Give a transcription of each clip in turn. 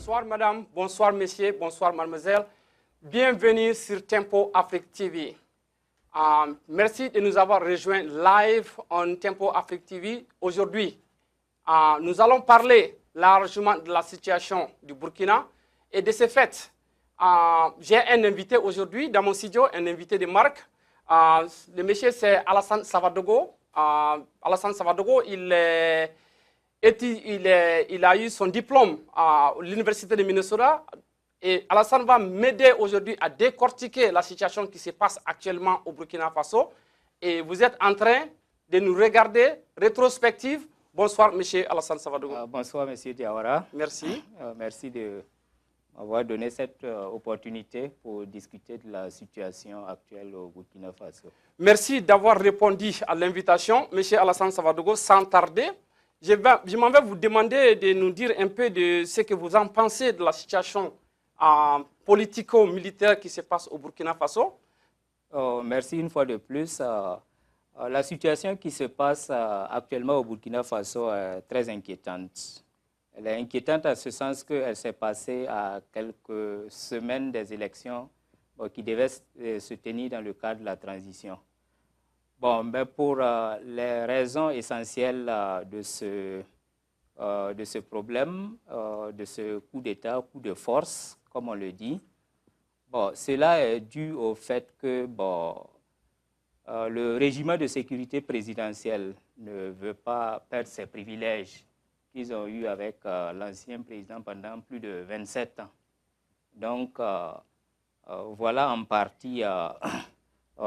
Bonsoir madame, bonsoir messieurs, bonsoir mademoiselle. Bienvenue sur Tempo Afrique TV. Merci de nous avoir rejoints live en Tempo Afrique TV. Aujourd'hui, nous allons parler largement de la situation du Burkina. Et de ce fait, j'ai un invité aujourd'hui dans mon studio, un invité de marque. Le monsieur, c'est Alassane Savadogo. Alassane Savadogo, il a eu son diplôme à l'université de Minnesota. Et Alassane va m'aider aujourd'hui à décortiquer la situation qui se passe actuellement au Burkina Faso. Et vous êtes en train de nous regarder rétrospective. Bonsoir, monsieur Alassane Savadogo. Bonsoir, monsieur Diawara. Merci. Merci de m'avoir donné cette opportunité pour discuter de la situation actuelle au Burkina Faso. Merci d'avoir répondu à l'invitation, monsieur Alassane Savadogo. Sans tarder, je m'en vais vous demander de nous dire un peu de ce que vous en pensez de la situation politico-militaire qui se passe au Burkina Faso. Merci une fois de plus. La situation qui se passe actuellement au Burkina Faso est très inquiétante. Elle est inquiétante en ce sens qu'elle s'est passée à quelques semaines des élections qui devaient se tenir dans le cadre de la transition. Bon, mais pour les raisons essentielles de ce problème, de ce coup d'État, coup de force, comme on le dit, bon, cela est dû au fait que le régime de sécurité présidentielle ne veut pas perdre ses privilèges qu'ils ont eus avec l'ancien président pendant plus de 27 ans. Donc, voilà en partie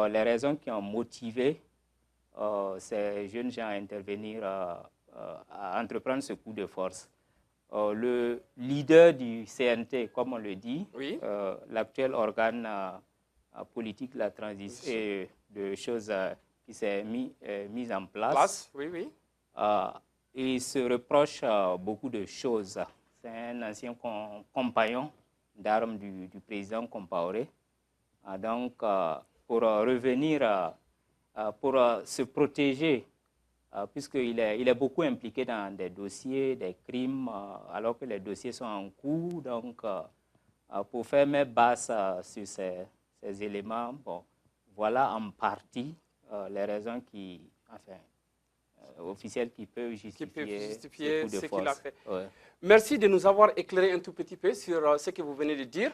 les raisons qui ont motivé ces jeunes gens à intervenir, à entreprendre ce coup de force. Le leader du CNT, comme on le dit, oui. L'actuel organe politique de la transition et de choses qui s'est mis en place, Oui, oui. il se reproche beaucoup de choses. C'est un ancien compagnon d'armes du président Compaoré. Donc, pour revenir, pour se protéger, puisqu'il est beaucoup impliqué dans des dossiers, des crimes, alors que les dossiers sont en cours. Donc, pour faire mes bases sur ces éléments, bon, voilà en partie les raisons officielles qui peuvent justifier ce coup de force. Qu'il a fait. Ouais. Merci de nous avoir éclairé un tout petit peu sur ce que vous venez de dire.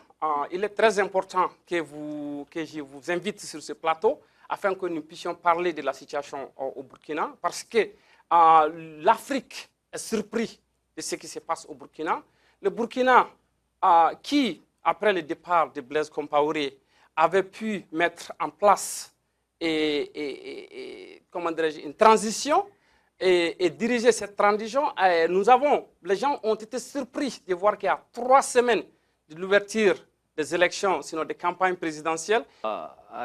Il est très important que je vous invite sur ce plateau afin que nous puissions parler de la situation au Burkina, parce que l'Afrique est surprise de ce qui se passe au Burkina. Le Burkina, qui, après le départ de Blaise Compaoré, avait pu mettre en place une transition et diriger cette transition, les gens ont été surpris de voir qu'il y a 3 semaines de l'ouverture des élections, sinon des campagnes présidentielles.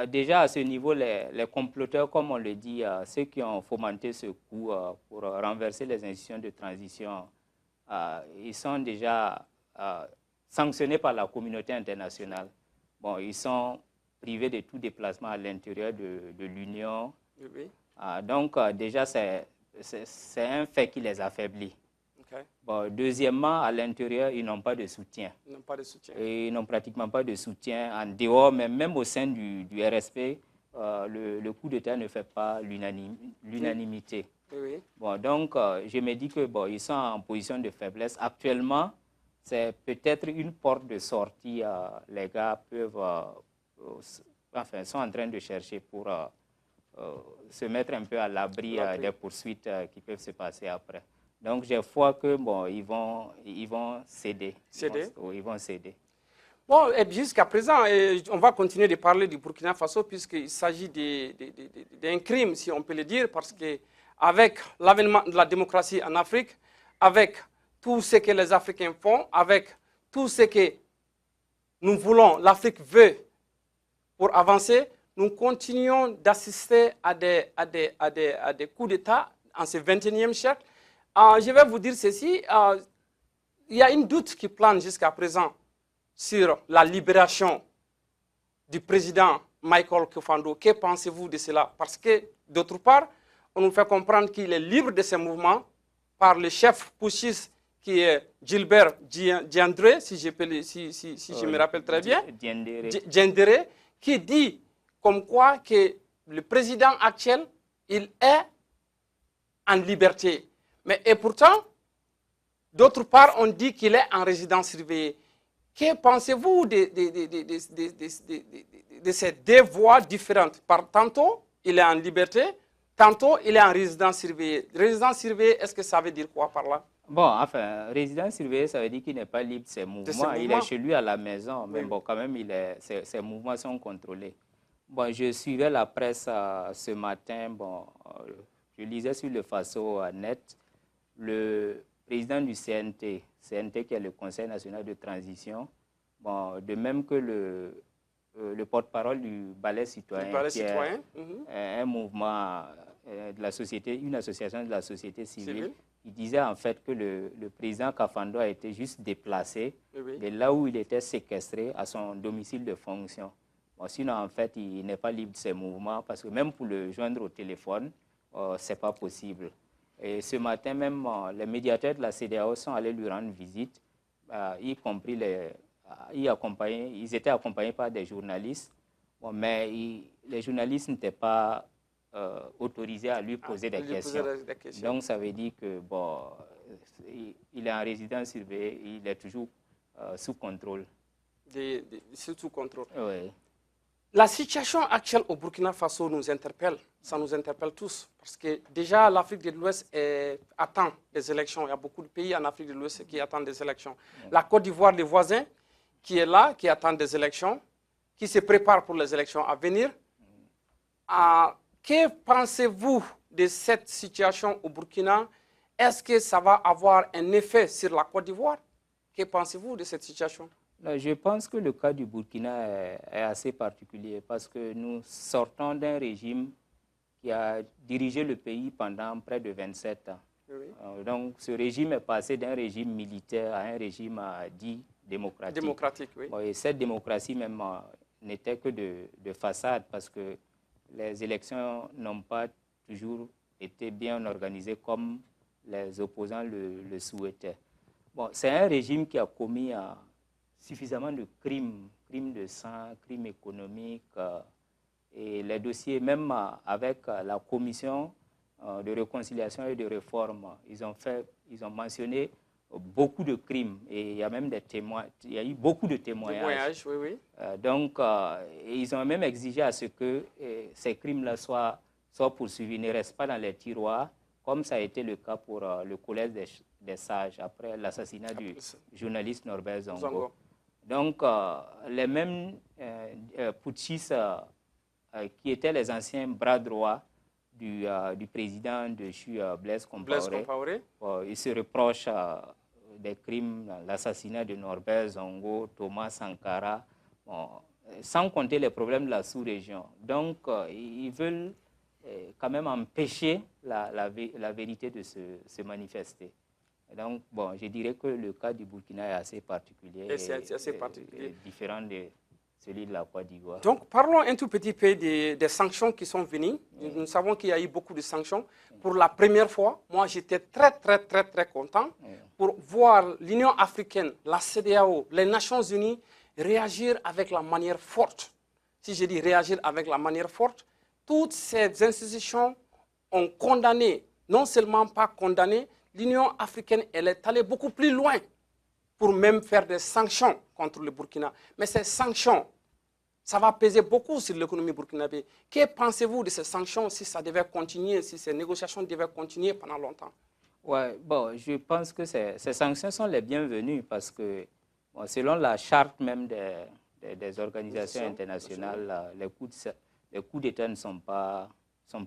Déjà à ce niveau, les comploteurs, comme on le dit, ceux qui ont fomenté ce coup pour renverser les institutions de transition, ils sont déjà sanctionnés par la communauté internationale. Bon, ils sont privés de tout déplacement à l'intérieur de l'Union. Oui. Donc déjà, c'est un fait qui les affaiblit. Okay. Bon, deuxièmement, à l'intérieur, ils n'ont pas de soutien. Ils n'ont pas de soutien. Et ils n'ont pratiquement pas de soutien en dehors, mais même au sein du RSP, le coup d'État ne fait pas l'unanimité. Oui. Bon, donc, je me dis que ils sont en position de faiblesse. Actuellement, c'est peut-être une porte de sortie. Les gars sont en train de chercher pour se mettre un peu à l'abri des poursuites qui peuvent se passer après. Donc, j'ai foi que ils vont céder. Ils vont céder. Bon, jusqu'à présent, on va continuer de parler du Burkina Faso puisqu'il s'agit d'un crime, si on peut le dire, parce qu'avec l'avènement de la démocratie en Afrique, avec tout ce que les Africains font, avec tout ce que nous voulons, l'Afrique veut pour avancer, nous continuons d'assister à des coups d'État en ce 21e siècle. Je vais vous dire ceci, il y a une doute qui plane jusqu'à présent sur la libération du président Michael Kofando. Que pensez-vous de cela? Parce que, d'autre part, on nous fait comprendre qu'il est libre de ses mouvements par le chef putschiste qui est Gilbert Diendéré, si je me rappelle très bien, Diendéré, qui dit comme quoi que le président actuel, il est en liberté. Mais et pourtant, d'autre part, on dit qu'il est en résidence surveillée. Que pensez-vous de ces deux voies différentes? Tantôt, il est en liberté, tantôt, il est en résidence surveillée. Résidence surveillée, est-ce que ça veut dire quoi par là? Bon, enfin, résidence surveillée, ça veut dire qu'il n'est pas libre de ses mouvements. Il est chez lui à la maison, mais bon, quand même, ses mouvements sont contrôlés. Bon, je suivais la presse ce matin. Bon, je lisais sur le Faso Net, le président du CNT qui est le Conseil national de transition, bon, de même que le porte-parole du Balai citoyen, qui est un mouvement de la société, une association de la société civile. Il disait en fait que le président Kafando a été juste déplacé de là où il était séquestré à son domicile de fonction. Bon, sinon, en fait, il n'est pas libre de ses mouvements parce que même pour le joindre au téléphone, ce n'est pas possible. Et ce matin même, les médiateurs de la CEDEAO sont allés lui rendre visite, y compris ils étaient accompagnés par des journalistes, bon, mais les journalistes n'étaient pas autorisés à lui poser des questions. Donc, ça veut dire que bon, il est en résidence surveillée, il est toujours sous contrôle. Sous contrôle. Oui. La situation actuelle au Burkina Faso nous interpelle, ça nous interpelle tous, parce que déjà l'Afrique de l'Ouest attend des élections. Il y a beaucoup de pays en Afrique de l'Ouest qui attendent des élections. La Côte d'Ivoire, les voisins, qui est là, qui attend des élections, qui se prépare pour les élections à venir. Que pensez-vous de cette situation au Burkina? Est-ce que ça va avoir un effet sur la Côte d'Ivoire? Que pensez-vous de cette situation? Je pense que le cas du Burkina est assez particulier parce que nous sortons d'un régime qui a dirigé le pays pendant près de 27 ans. Oui. Donc, ce régime est passé d'un régime militaire à un régime dit démocratique. Oui. Bon, et cette démocratie même n'était que de façade parce que les élections n'ont pas toujours été bien organisées comme les opposants le souhaitaient. Bon, c'est un régime qui a commis suffisamment de crimes de sang, crimes économiques, et les dossiers, même avec la commission de réconciliation et de réforme, ils ont mentionné beaucoup de crimes et il y a même des témoins, il y a eu beaucoup de témoignages. Oui. Donc, ils ont même exigé à ce que ces crimes-là soient poursuivis, ils ne restent pas dans les tiroirs, comme ça a été le cas pour le collège des sages après l'assassinat du journaliste Norbert Zongo. Donc, les mêmes putschistes qui étaient les anciens bras droits du président de CHU, Blaise Compaoré, ils se reprochent des crimes, l'assassinat de Norbert Zongo, Thomas Sankara, sans compter les problèmes de la sous-région. Donc, ils veulent quand même empêcher la vérité de se manifester. Donc, bon, je dirais que le cas du Burkina est assez particulier et différent de celui de la Côte d'Ivoire. Donc, parlons un tout petit peu des sanctions qui sont venues. Oui. Nous savons qu'il y a eu beaucoup de sanctions. Oui. Pour la première fois, moi, j'étais très content pour voir l'Union africaine, la CEDEAO, les Nations unies réagir avec la manière forte. Si je dis réagir avec la manière forte, toutes ces institutions ont condamné, non seulement pas condamné, l'Union africaine, elle est allée beaucoup plus loin pour même faire des sanctions contre le Burkina. Mais ces sanctions, ça va peser beaucoup sur l'économie burkinabé. Que pensez-vous de ces sanctions si ça devait continuer, si ces négociations devaient continuer pendant longtemps? Ouais, bon, je pense que ces sanctions sont les bienvenues parce que, bon, selon la charte même des organisations internationales, les coups d'État ne sont pas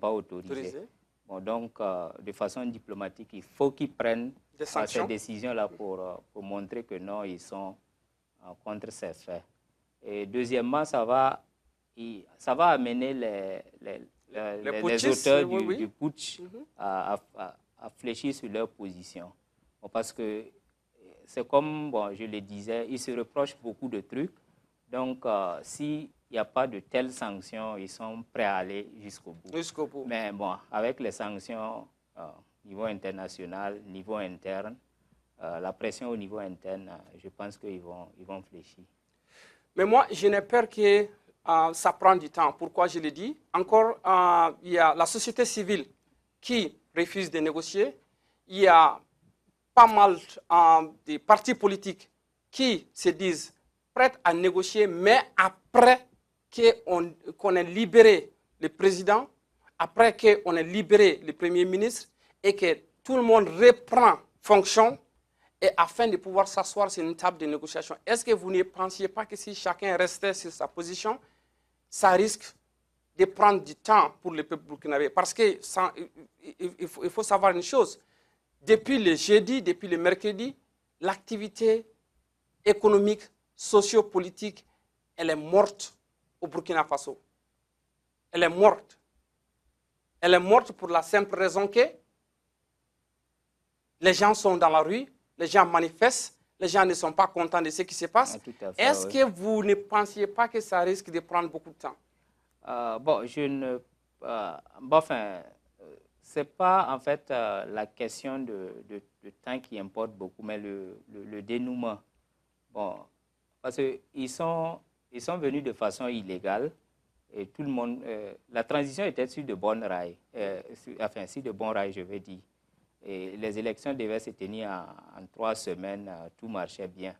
autorisés. Bon, donc, de façon diplomatique, il faut qu'ils prennent ces décisions-là pour montrer que non, ils sont contre ces faits. Et deuxièmement, ça va amener les auteurs du putsch à fléchir sur leur position. Bon, parce que c'est comme, bon, je le disais, ils se reprochent beaucoup de trucs. Donc, s'il n'y a pas de telles sanctions, ils sont prêts à aller jusqu'au bout. Mais bon, avec les sanctions niveau international, niveau interne, la pression au niveau interne, je pense qu'ils vont fléchir. Mais moi, je n'ai peur que ça prend du temps. Pourquoi je le dis? Encore, il y a la société civile qui refuse de négocier. Il y a pas mal de partis politiques qui se disent prêts à négocier, mais après qu'on ait libéré le président, après qu'on ait libéré le premier ministre et que tout le monde reprend fonction, et afin de pouvoir s'asseoir sur une table de négociation. Est-ce que vous ne pensiez pas que si chacun restait sur sa position, ça risque de prendre du temps pour le peuple burkinabé? Parce qu'il faut savoir une chose, depuis le jeudi, depuis le mercredi, l'activité économique, socio-politique, elle est morte au Burkina Faso. Elle est morte. Elle est morte pour la simple raison que les gens sont dans la rue, les gens manifestent, les gens ne sont pas contents de ce qui se passe. Est-ce que vous ne pensiez pas que ça risque de prendre beaucoup de temps? Bon, c'est pas en fait la question de temps qui importe beaucoup, mais le dénouement. Bon, parce qu'ils sont venus de façon illégale et tout le monde, la transition était sur de bonnes rails, sur de bons rails, je veux dire. Et les élections devaient se tenir en 3 semaines, tout marchait bien.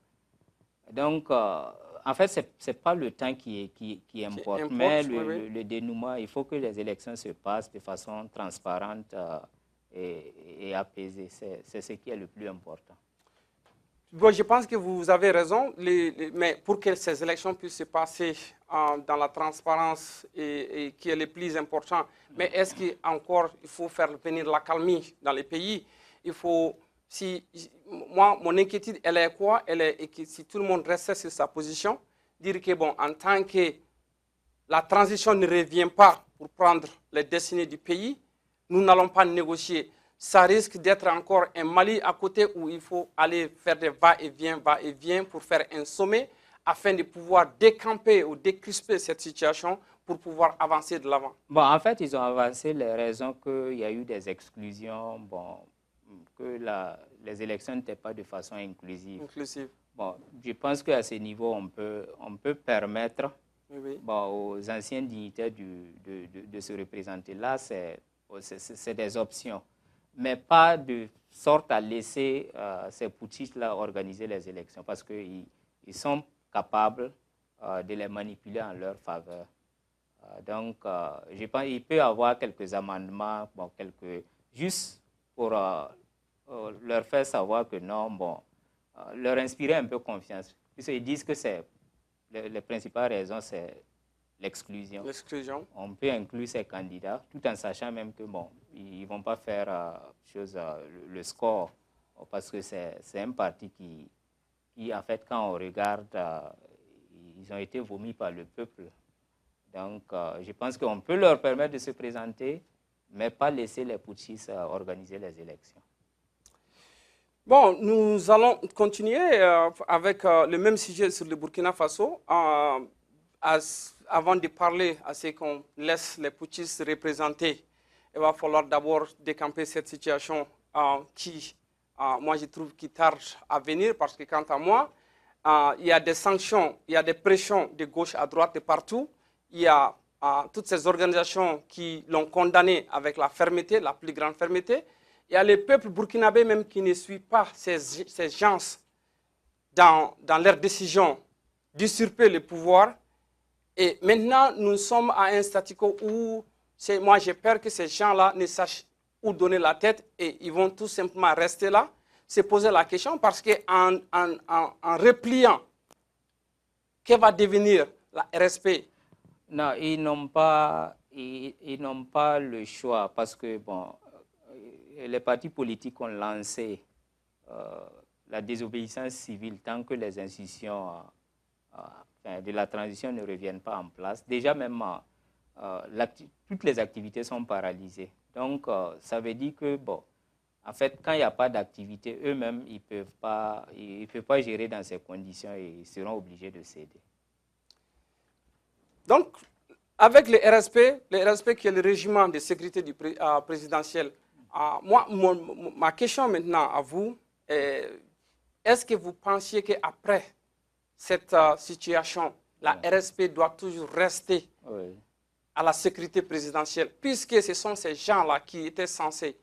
Donc, en fait, ce n'est pas le temps qui importe, mais le dénouement. Il faut que les élections se passent de façon transparente et apaisée. C'est ce qui est le plus important. Bon, je pense que vous avez raison, mais pour que ces élections puissent se passer dans la transparence et qui est le plus important, mais est-ce qu'encore il faut faire venir l'accalmie dans les pays? Il faut, moi, mon inquiétude, elle est quoi? Elle est que si tout le monde restait sur sa position, dire que bon, en tant que la transition ne revient pas pour prendre les destinées du pays, nous n'allons pas négocier. Ça risque d'être encore un Mali à côté où il faut aller faire des va-et-vient pour faire un sommet afin de pouvoir décamper ou décrisper cette situation pour pouvoir avancer de l'avant. Bon, en fait, ils ont avancé les raisons qu'il y a eu des exclusions, bon, que les élections n'étaient pas de façon inclusive. Bon, je pense qu'à ce niveau, on peut permettre bon, aux anciens dignitaires de se représenter. Là, c'est des options, mais pas de sorte à laisser ces putschistes-là organiser les élections parce qu'ils sont capables de les manipuler en leur faveur. Donc, je pense qu'il peut y avoir quelques amendements, bon, juste pour leur faire savoir que non, bon, leur inspirer un peu confiance. Puisqu'ils disent que les principales raisons, c'est l'exclusion. On peut inclure ces candidats, tout en sachant même que bon, ils ne vont pas faire le score, parce que c'est un parti qui, en fait, quand on regarde, ils ont été vomis par le peuple. Donc, je pense qu'on peut leur permettre de se présenter, mais pas laisser les putschistes organiser les élections. Bon, nous allons continuer avec le même sujet sur le Burkina Faso. Avant de parler à ce qu'on laisse les putschistes représenter, il va falloir d'abord décamper cette situation qui, moi, je trouve qui tarde à venir parce que, quant à moi, il y a des sanctions, il y a des pressions de gauche à droite et partout. Il y a toutes ces organisations qui l'ont condamné avec la fermeté, la plus grande fermeté. Il y a le peuple burkinabé même qui ne suit pas ces gens dans leur décision d'usurper le pouvoir. Et maintenant, nous sommes à un statu quo où moi j'ai peur que ces gens-là ne sachent où donner la tête et ils vont tout simplement rester là, se poser la question parce qu'en repliant, que va devenir la RSP? Non, ils n'ont pas le choix parce que bon, les partis politiques ont lancé la désobéissance civile tant que les institutions de la transition ne reviennent pas en place. Déjà même, toutes les activités sont paralysées. Donc, ça veut dire que, bon, en fait, quand il n'y a pas d'activité, eux-mêmes, ils ne peuvent pas gérer dans ces conditions et ils seront obligés de céder. Donc, avec le RSP qui est le régiment de sécurité présidentiel, moi, ma question maintenant à vous, est-ce que vous pensiez qu'après cette situation, la RSP doit toujours rester à la sécurité présidentielle, puisque ce sont ces gens-là qui étaient censés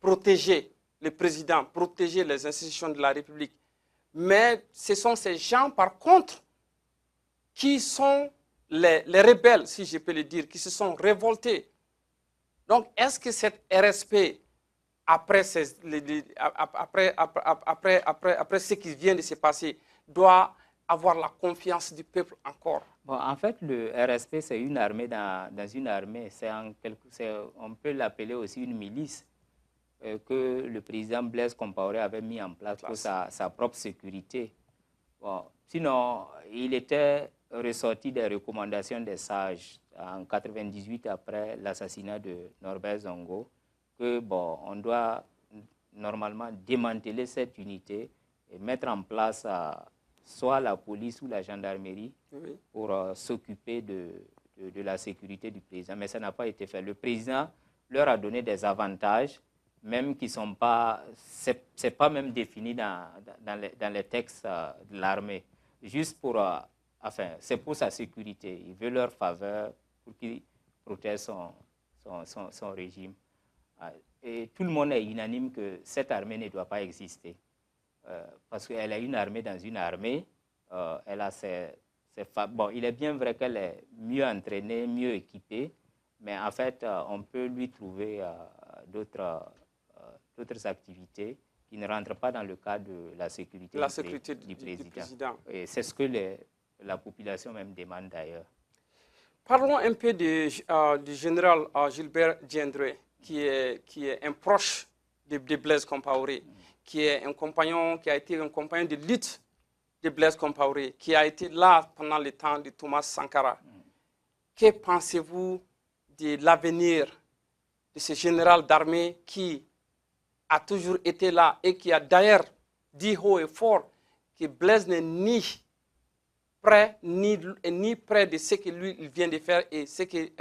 protéger le président, protéger les institutions de la République. Mais ce sont ces gens, par contre, qui sont les rebelles, si je peux le dire, qui se sont révoltés. Donc, est-ce que cette RSP, après ce qui vient de se passer, doit avoir la confiance du peuple encore? Bon, en fait, le RSP, c'est une armée dans une armée. On peut l'appeler aussi une milice que le président Blaise Compaoré avait mis en place pour sa propre sécurité. Bon, sinon, il était ressorti des recommandations des sages en 1998 après l'assassinat de Norbert Zongo que bon, on doit normalement démanteler cette unité et mettre en place soit la police ou la gendarmerie pour s'occuper de la sécurité du président. Mais ça n'a pas été fait. Le président leur a donné des avantages, même qui ne sont pas, c'est pas même défini dans les textes de l'armée. Juste pour, enfin, c'est pour sa sécurité. Il veut leur faveur pour qu'il protège son régime. Et tout le monde est unanime que cette armée ne doit pas exister. Parce qu'elle a une armée dans une armée. Elle a bon, il est bien vrai qu'elle est mieux entraînée, mieux équipée, mais en fait, on peut lui trouver d'autres activités qui ne rentrent pas dans le cadre de la sécurité, du président. Et c'est ce que la population même demande d'ailleurs. Parlons un peu du général Gilbert Diendéré, qui est un proche de Blaise Compaoré, qui est un compagnon, qui a été un compagnon de lutte de Blaise Compaoré, qui a été là pendant le temps de Thomas Sankara. Que pensez-vous de l'avenir de ce général d'armée qui a toujours été là et qui a d'ailleurs dit haut et fort que Blaise n'est ni près de ce que lui il vient de faire et ce que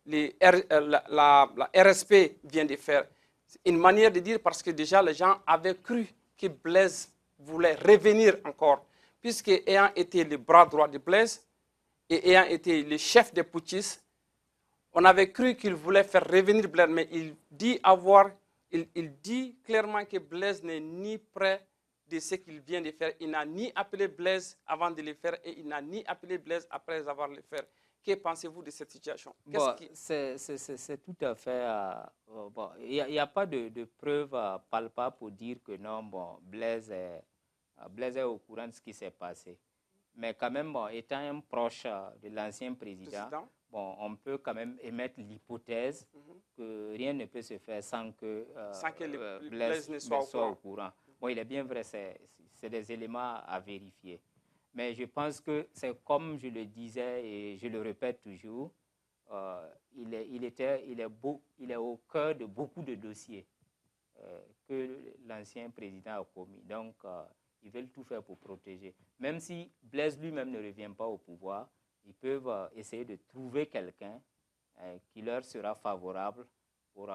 la RSP vient de faire. C'est une manière de dire parce que déjà les gens avaient cru que Blaise voulait revenir encore, puisque ayant été le bras droit de Blaise et ayant été le chef des putschistes, on avait cru qu'il voulait faire revenir Blaise, mais il dit clairement que Blaise n'est ni près de ce qu'il vient de faire. Il n'a ni appelé Blaise avant de le faire et il n'a ni appelé Blaise après avoir le fait. Que pensez-vous de cette situation? Bon, c'est tout à fait... bon, il n'y a pas de preuves palpables pour dire que non, bon, Blaise est au courant de ce qui s'est passé. Mais quand même, bon, étant un proche de l'ancien président, bon, on peut quand même émettre l'hypothèse que rien ne peut se faire sans que Blaise ne soit au courant. Bon, il est bien vrai, c'est des éléments à vérifier. Mais je pense que c'est comme je le disais et je le répète toujours, il est au cœur de beaucoup de dossiers que l'ancien président a commis. Donc, ils veulent tout faire pour protéger. Même si Blaise lui-même ne revient pas au pouvoir, ils peuvent essayer de trouver quelqu'un qui leur sera favorable pour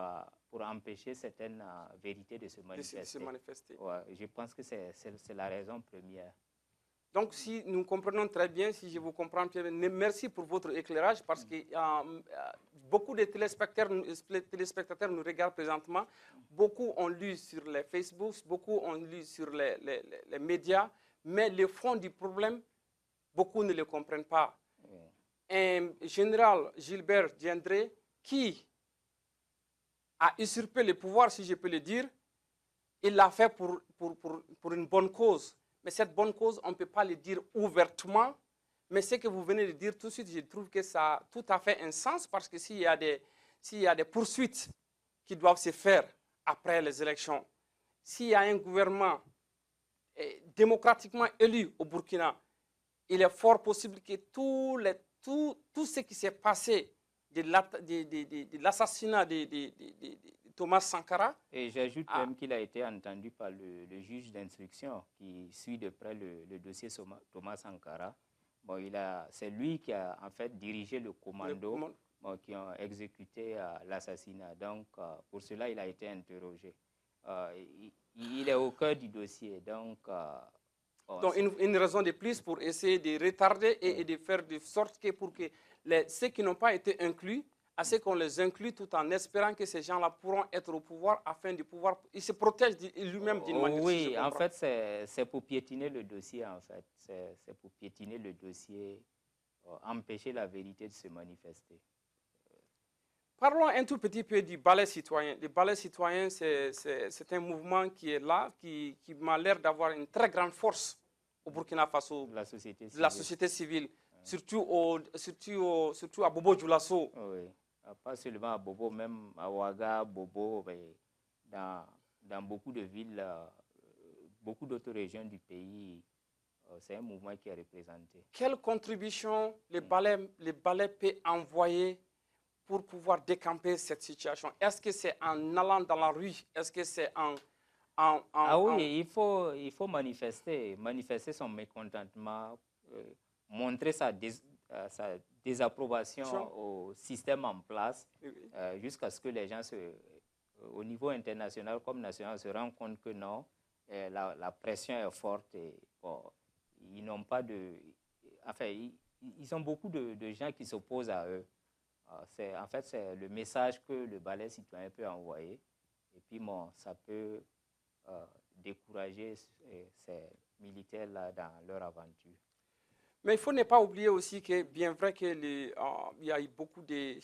empêcher certaines vérités de se manifester. Ouais, je pense que c'est la raison première. Donc, si nous comprenons très bien, si je vous comprends très bien, merci pour votre éclairage parce que beaucoup de téléspectateurs nous regardent présentement. Beaucoup ont lu sur les Facebook, beaucoup ont lu sur les médias, mais le fond du problème, beaucoup ne le comprennent pas. Un général Gilbert Diendéré qui a usurpé le pouvoir, si je peux le dire, il l'a fait pour une bonne cause. Mais cette bonne cause, on ne peut pas le dire ouvertement. Mais ce que vous venez de dire tout de suite, je trouve que ça a tout à fait un sens parce que s'il y a des poursuites qui doivent se faire après les élections, s'il y a un gouvernement démocratiquement élu au Burkina, il est fort possible que tout ce qui s'est passé de l'assassinat de Thomas Sankara. Et j'ajoute même qu'il a été entendu par le juge d'instruction qui suit de près le dossier Thomas Sankara. Bon, c'est lui qui a en fait dirigé le commando qui a exécuté l'assassinat. Donc, pour cela, il a été interrogé. Il il est au cœur du dossier. Donc, Donc une raison de plus pour essayer de retarder et de faire de sorte que pour que ceux qui n'ont pas été inclus, à ce qu'on les inclut tout en espérant que ces gens-là pourront être au pouvoir afin de pouvoir... Il se protège lui-même d'une manière. Oui, si je en comprends. fait, c'est pour piétiner le dossier, en fait. C'est pour piétiner le dossier, empêcher la vérité de se manifester. Parlons un tout petit peu du ballet citoyen. Le ballet citoyen, c'est un mouvement qui est là, qui m'a l'air d'avoir une très grande force au Burkina Faso, La société civile. de la société civile, surtout à Bobo Dioulasso. Oui, pas seulement à Bobo, même à Ouaga, Bobo, dans beaucoup de villes, beaucoup d'autres régions du pays, c'est un mouvement qui est représenté. Quelle contribution le ballet peut envoyer pour pouvoir décamper cette situation? Est-ce que c'est en allant dans la rue? Est-ce que c'est il faut manifester son mécontentement, montrer sa désapprobation au système en place, jusqu'à ce que les gens, au niveau international comme national, se rendent compte que non, la pression est forte et bon, ils n'ont pas de... Enfin, ils ont beaucoup de gens qui s'opposent à eux. En fait, c'est le message que le ballet citoyen peut envoyer. Et puis, bon, ça peut décourager ces militaires-là dans leur aventure. Mais il faut ne pas oublier aussi que, bien vrai qu'il y a eu beaucoup de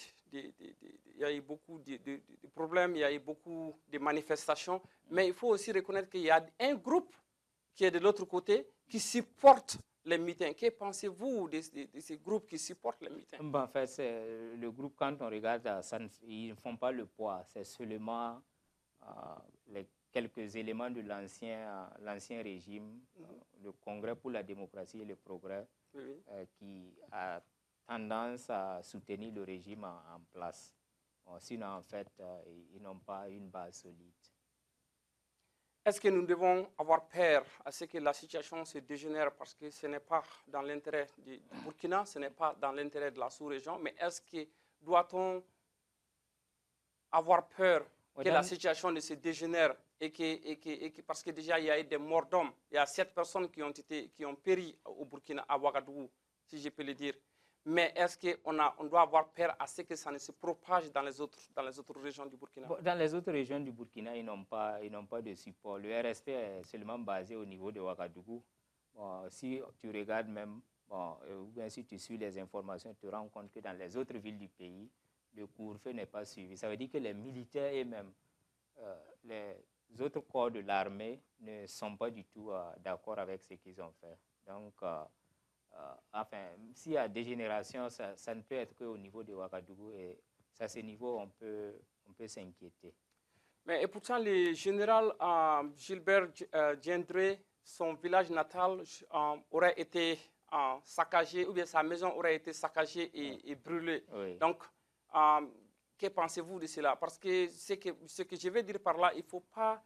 problèmes, il y a eu beaucoup de manifestations, mais il faut aussi reconnaître qu'il y a un groupe qui est de l'autre côté qui supporte les mutins. Que pensez-vous de ces groupes qui supportent les mutins? Ben, en fait, le groupe, quand on regarde, ils ne font pas le poids. C'est seulement les quelques éléments de l'ancien régime, le Congrès pour la démocratie et le progrès, qui a tendance à soutenir le régime en place. Bon, sinon, en fait, ils n'ont pas une base solide. Est-ce que nous devons avoir peur à ce que la situation se dégénère parce que ce n'est pas dans l'intérêt du Burkina, ce n'est pas dans l'intérêt de la sous-région, mais est-ce que doit-on avoir peur que la situation ne se dégénère parce que déjà il y a eu des morts d'hommes, il y a 7 personnes qui ont péri au Burkina, à Ouagadougou, si je peux le dire. Mais est-ce qu'on doit avoir peur à ce que ça ne se propage dans les autres régions du Burkina? Bon, dans les autres régions du Burkina, ils n'ont pas de support. Le RSP est seulement basé au niveau de Ouagadougou. Bon, si tu regardes même, ou bien si tu suis les informations, tu te rends compte que dans les autres villes du pays, le couvre-feu n'est pas suivi. Ça veut dire que les militaires eux-mêmes, les autres corps de l'armée ne sont pas du tout d'accord avec ce qu'ils ont fait. Donc, enfin, s'il y a dégénération, ça ne peut être qu'au niveau de Ouagadougou et à ce niveau, on peut s'inquiéter. Mais et pourtant, le général Gilbert Diendéré, son village natal aurait été saccagé, ou bien sa maison aurait été saccagée et brûlée. Oui. Donc, que pensez-vous de cela? Parce que ce que je vais dire par là, il ne faut pas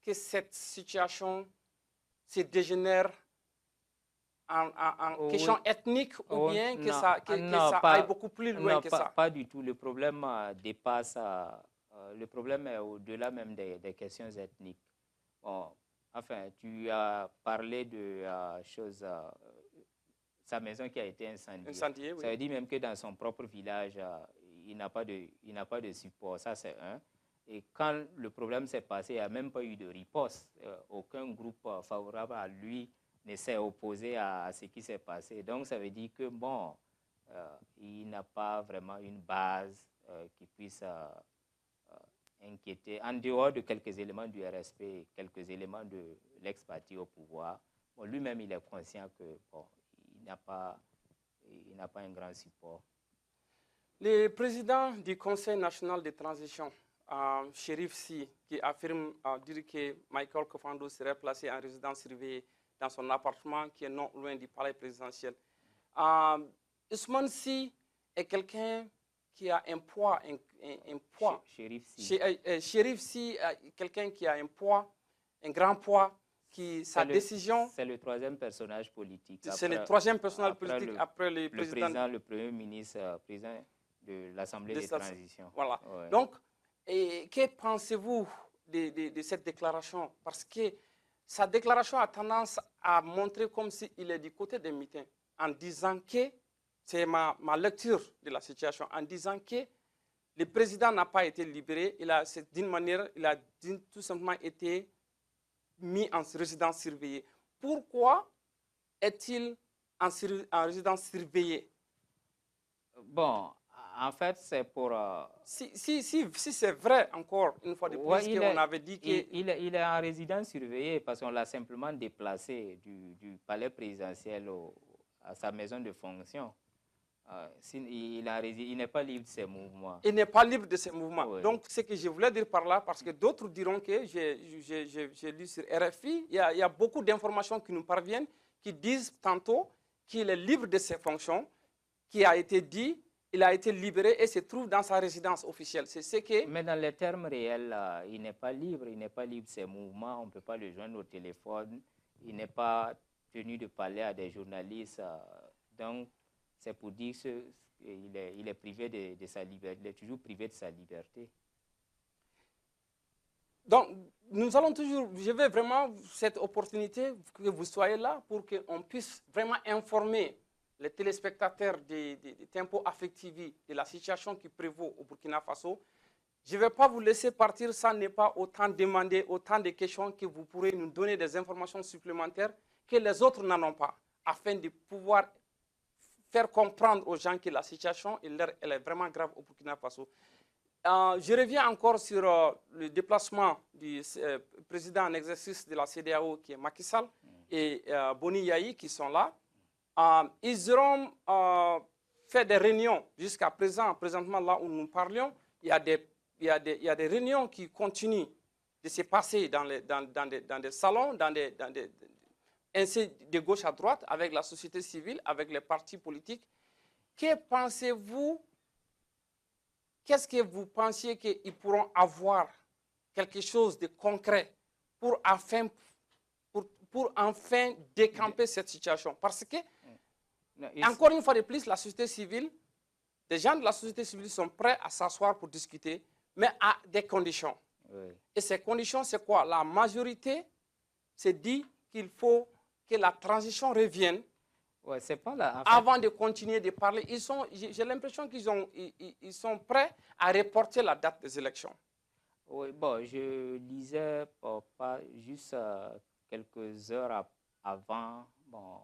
que cette situation se dégénère en question ethnique ou bien que ça aille beaucoup plus loin que ça. Pas du tout. Le problème dépasse, le problème est au-delà même des questions ethniques. Bon, enfin, tu as parlé de sa maison qui a été incendiée. Oui. Ça veut dire même que dans son propre village, il n'a pas de support. Ça, c'est un. Et quand le problème s'est passé, il n'y a même pas eu de riposte. Aucun groupe favorable à lui ne s'est opposé à ce qui s'est passé. Donc, ça veut dire que, bon, il n'a pas vraiment une base qui puisse inquiéter. En dehors de quelques éléments du RSP, quelques éléments de l'ex-parti au pouvoir, bon, lui-même, il est conscient que, bon, il n'a pas un grand support. Le président du Conseil national de transition, Chérif Sy, qui affirme dire que Michael Kofando serait placé en résidence surveillée dans son appartement qui est non loin du palais présidentiel. Ousmane Sy est quelqu'un qui a un poids. Chérif Sy. Chérif Sy est quelqu'un qui a un poids, un grand poids, sa décision... C'est le troisième personnage politique. C'est le troisième personnage politique après le président. Le premier ministre, président de l'Assemblée de transition. Voilà. Ouais. Donc, que pensez-vous de cette déclaration, parce que sa déclaration a tendance à montrer comme s'il est du côté des mutins, en disant que, c'est ma lecture de la situation, en disant que le président n'a pas été libéré, d'une manière, il a tout simplement été mis en résidence surveillée. Pourquoi est-il en résidence surveillée? Bon, en fait, c'est pour... Si c'est vrai, encore une fois de plus, ouais, qu'on avait dit que... Il est en résidence surveillée parce qu'on l'a simplement déplacé du palais présidentiel à sa maison de fonction. Il n'est pas libre de ses mouvements. Il n'est pas libre de ses mouvements. Oui. Donc, ce que je voulais dire par là, parce que d'autres diront que, j'ai lu sur RFI, il y a beaucoup d'informations qui nous parviennent, qui disent tantôt qu'il est libre de ses fonctions, qui a été dit, il a été libéré et se trouve dans sa résidence officielle. C'est ce que... Mais dans les termes réels, il n'est pas libre. Il n'est pas libre de ses mouvements. On ne peut pas le joindre au téléphone. Il n'est pas tenu de parler à des journalistes. Donc, c'est pour dire qu'il est privé de sa liberté. Il est toujours privé de sa liberté. Donc, nous allons toujours... Je veux vraiment cette opportunité que vous soyez là pour qu'on puisse vraiment informer les téléspectateurs de Tempo Afrique TV de la situation qui prévaut au Burkina Faso. Je ne vais pas vous laisser partir sans ne pas autant demander, autant de questions que vous pourrez nous donner des informations supplémentaires que les autres n'en ont pas, afin de pouvoir faire comprendre aux gens que la situation elle est vraiment grave au Burkina Faso. Je reviens encore sur le déplacement du président en exercice de la CEDEAO qui est Macky Sall et Boni Yayi qui sont là. Ils auront fait des réunions jusqu'à présent, présentement là où nous parlions. Il y a des réunions qui continuent de se passer dans des salons, ainsi de gauche à droite, avec la société civile, avec les partis politiques. Que pensez-vous? Qu'est-ce que vous pensiez qu'ils pourront avoir quelque chose de concret pour enfin décamper cette situation? Parce que, encore une fois de plus, la société civile, des gens de la société civile sont prêts à s'asseoir pour discuter, mais à des conditions. Oui. Et ces conditions, c'est quoi? La majorité s'est dit qu'il faut que la transition revienne. Ouais, c'est pas là, en fait, avant de continuer de parler. J'ai l'impression qu'ils sont prêts à reporter la date des élections. Oui, bon, je lisais pas juste quelques heures avant, bon,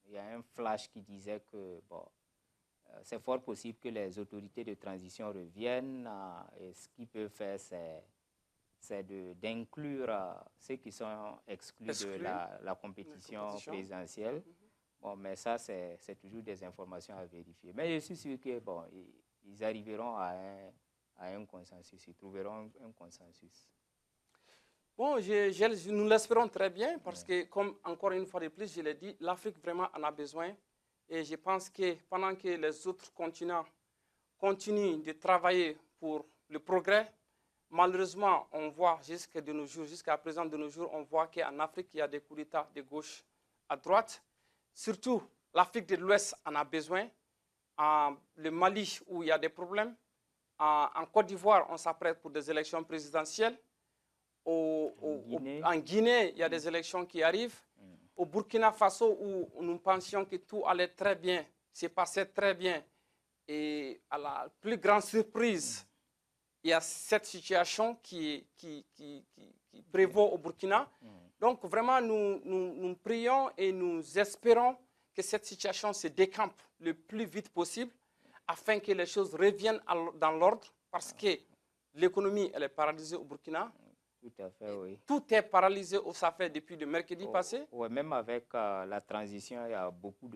il y a un flash qui disait que bon, c'est fort possible que les autorités de transition reviennent et ce qu'ils peuvent faire, c'est d'inclure ceux qui sont exclus de la compétition présidentielle. Bon, mais ça, c'est toujours des informations à vérifier. Mais je suis sûr que bon, ils arriveront à un consensus, ils trouveront un consensus. Bon, nous l'espérons très bien parce que, comme encore une fois de plus, je l'ai dit, l'Afrique vraiment en a besoin. Et je pense que pendant que les autres continents continuent de travailler pour le progrès, malheureusement, on voit jusqu'à présent de nos jours, on voit qu'en Afrique, il y a des coups d'État de gauche à droite. Surtout, l'Afrique de l'Ouest en a besoin. Le Mali, où il y a des problèmes. En Côte d'Ivoire, on s'apprête pour des élections présidentielles. En Guinée, il y a des élections qui arrivent. Au Burkina Faso, où nous pensions que tout allait très bien, c'est passé très bien. Et à la plus grande surprise, il y a cette situation qui prévaut au Burkina. Donc vraiment, nous prions et nous espérons que cette situation se décampe le plus vite possible afin que les choses reviennent dans l'ordre parce que l'économie, elle est paralysée au Burkina. Tout à fait, oui. Tout est paralysé, ça fait depuis le mercredi passé. Oui, même avec la transition, il y a beaucoup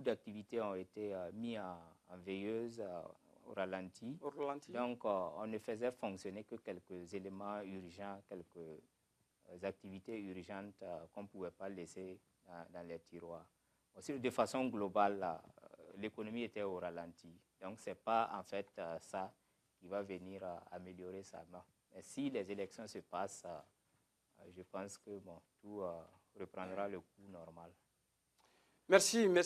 d'activités ont été mises en veilleuse, au ralenti. Donc, on ne faisait fonctionner que quelques éléments urgents, quelques activités urgentes qu'on ne pouvait pas laisser dans les tiroirs. Aussi, de façon globale, l'économie était au ralenti. Donc, ce n'est pas en fait ça qui va venir améliorer ça. Mais si les élections se passent, je pense que bon, tout reprendra le cours normal. Merci, M.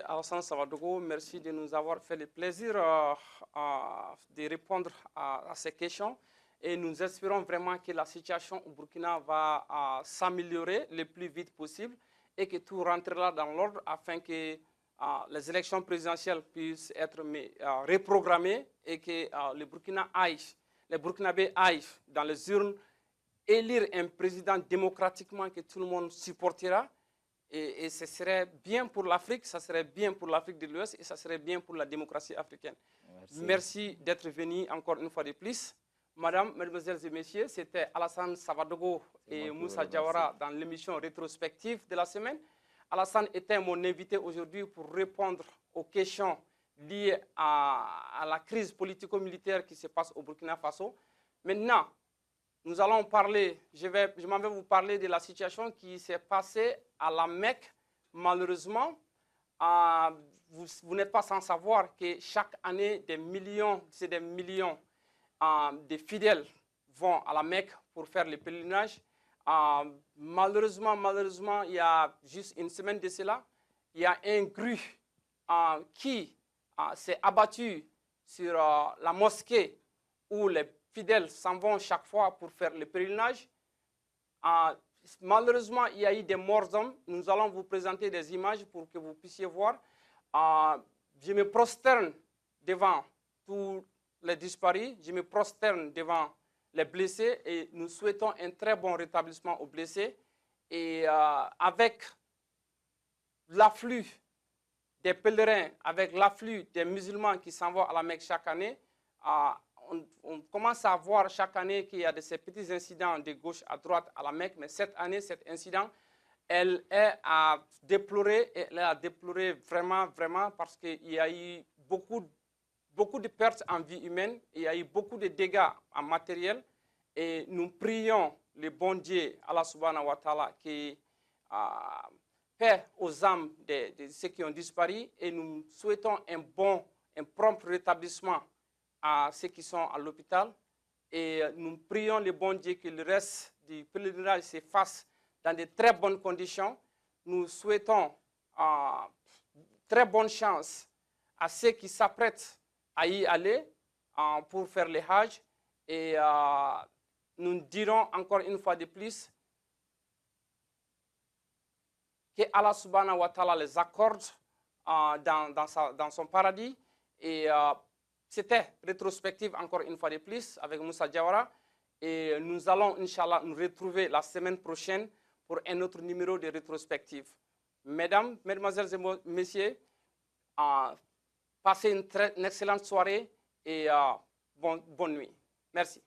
Alassane Savadogo. Merci de nous avoir fait le plaisir de répondre à ces questions. Et nous espérons vraiment que la situation au Burkina va s'améliorer le plus vite possible et que tout rentrera dans l'ordre afin que les élections présidentielles puissent être reprogrammées et que les Burkinabés aillent dans les urnes élire un président démocratiquement que tout le monde supportera. Et ce serait bien pour l'Afrique, ça serait bien pour l'Afrique de l'Ouest et ça serait bien pour la démocratie africaine. Merci d'être venu encore une fois de plus. Madame, mesdemoiselles et messieurs, c'était Alassane Savadogo et Moussa Diawara dans l'émission rétrospective de la semaine. Alassane était mon invité aujourd'hui pour répondre aux questions liées à la crise politico-militaire qui se passe au Burkina Faso. Maintenant, nous allons parler, je m'en vais vous parler de la situation qui s'est passée à la Mecque. Malheureusement, vous n'êtes pas sans savoir que chaque année, des millions de fidèles vont à la Mecque pour faire le pèlerinage. Malheureusement, il y a juste une semaine de cela, il y a un grue qui s'est abattu sur la mosquée où les fidèles s'en vont chaque fois pour faire le pèlerinage. Malheureusement, il y a eu des morts d'hommes. Nous allons vous présenter des images pour que vous puissiez voir. Je me prosterne devant tous les disparus, je me prosterne devant les blessés et nous souhaitons un très bon rétablissement aux blessés. Et avec l'afflux des pèlerins, avec l'afflux des musulmans qui s'en vont à la Mecque chaque année, on commence à voir chaque année qu'il y a de ces petits incidents de gauche à droite à la Mecque, mais cette année, cet incident, elle est à déplorer, vraiment parce qu'il y a eu beaucoup de pertes en vie humaine, il y a eu beaucoup de dégâts en matériel et nous prions le bon Dieu, Allah subhanahu wa ta'ala, qui paie aux âmes de ceux qui ont disparu et nous souhaitons un prompt rétablissement à ceux qui sont à l'hôpital et nous prions le bon Dieu que le reste du pèlerinage se fasse dans de très bonnes conditions. Nous souhaitons très bonne chance à ceux qui s'apprêtent à y aller pour faire le Hajj et nous dirons encore une fois de plus que Allah subhanahu wa ta'ala les accorde dans son paradis et c'était rétrospective encore une fois de plus avec Moussa Diawara et nous allons Inch'Allah nous retrouver la semaine prochaine pour un autre numéro de rétrospective. Mesdames, mesdemoiselles et messieurs, passez une excellente soirée et bonne nuit. Merci.